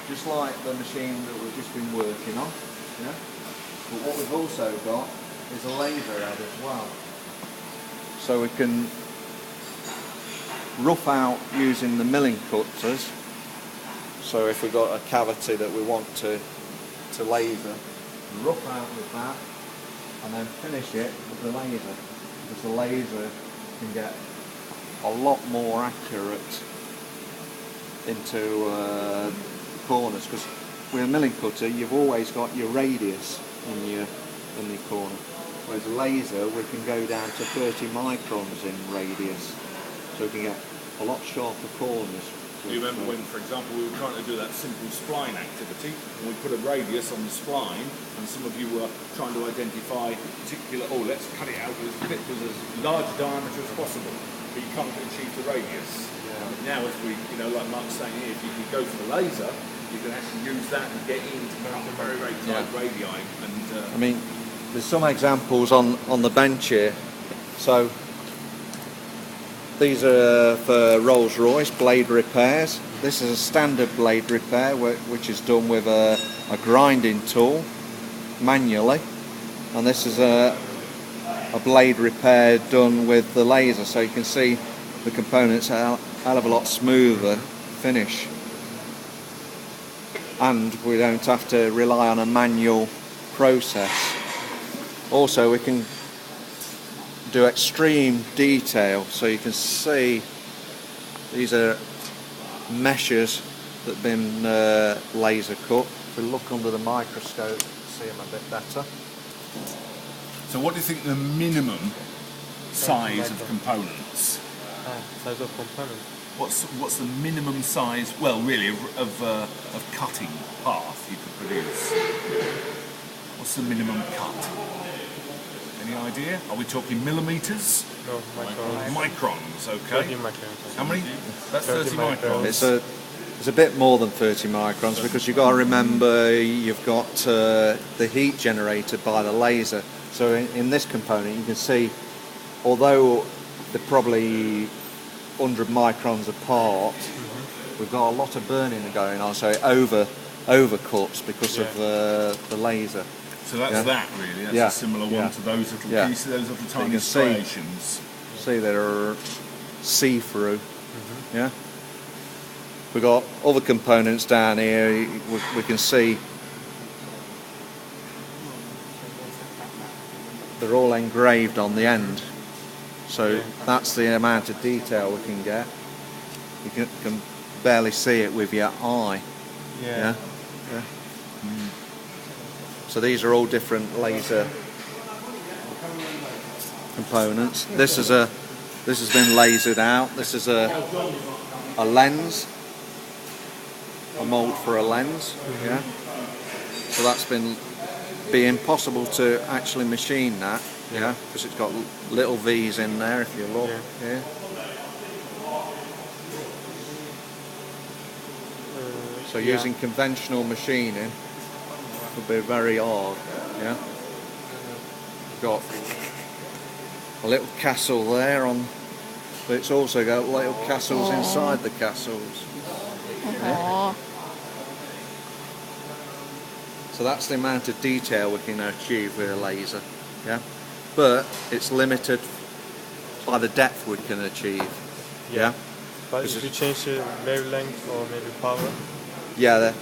just like the machine that we've just been working on. Yeah. But what we've also got is a laser head as well. So we can rough out using the milling cutters. So if we've got a cavity that we want to laser, rough out with that and then finish it with the laser. Because the laser can get a lot more accurate into corners, because with a milling cutter you've always got your radius in your corner, whereas a laser we can go down to 30 microns in radius, so we can get a lot sharper corners. Do you remember when, for example, we were trying to do that simple spline activity, and we put a radius on the spline, and some of you were trying to identify particular, let's cut it out with as large a diameter as possible, but you can't achieve the radius. Now, if we, like Mark's saying here, if you can go for the laser, you can actually use that and get into very, very tight radii. And I mean, there's some examples on the bench here. So these are for Rolls-Royce blade repairs. This is a standard blade repair which is done with a grinding tool manually, and this is a blade repair done with the laser, so you can see the components are a hell of a lot smoother finish, and we don't have to rely on a manual process. Also, we can do extreme detail, so you can see these are meshes that have been laser cut. If we look under the microscope, see them a bit better. So what do you think the minimum size of components? Size of components. What's the minimum size, well really, of cutting path you could produce? What's the minimum cut? Any idea? Are we talking millimeters? No, microns. Microns, okay. 30 microns. How many? That's 30 microns. It's a bit more than 30 microns, because you've got to remember you've got the heat generated by the laser. So in this component you can see, although they're probably 100 microns apart, we've got a lot of burning going on, so it overcuts because of the laser. So that's that really, that's a similar one to those little pieces, those little tiny striations. See they're see-through. Yeah. We've got other components down here, we can see they're all engraved on the end. So that's the amount of detail we can get. You can barely see it with your eye. Yeah. So these are all different laser components. This has been lasered out. This is a lens, a mould for a lens. Yeah. So that's be impossible to actually machine that. Yeah, because it's got little V's in there if you look. Yeah. So using conventional machining would be very hard. Yeah. Got a little castle there but it's also got little castles inside the castles. Yeah. So that's the amount of detail we can achieve with a laser. Yeah. But it's limited by the depth we can achieve. Yeah. But if you change the wavelength or maybe power? Yeah,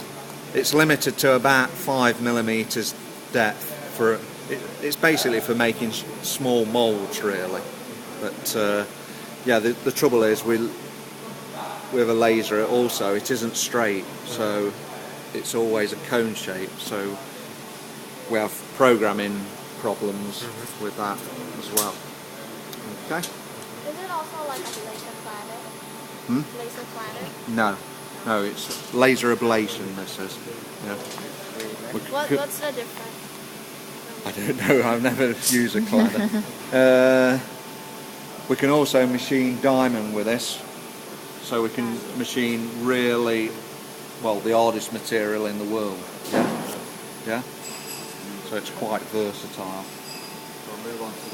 it's limited to about 5 millimeters depth. It's basically for making small moulds, really. But the trouble is with a laser also it isn't straight, so it's always a cone shape. So we have programming problems with that as well. Okay. Is it also like a laser planet? Laser planet? No, it's laser ablation. This is. Yeah. What's the difference? I don't know. I've never used a cladder. We can also machine diamond with this, so we can machine really the hardest material in the world. Yeah. So it's quite versatile. So I'll move on to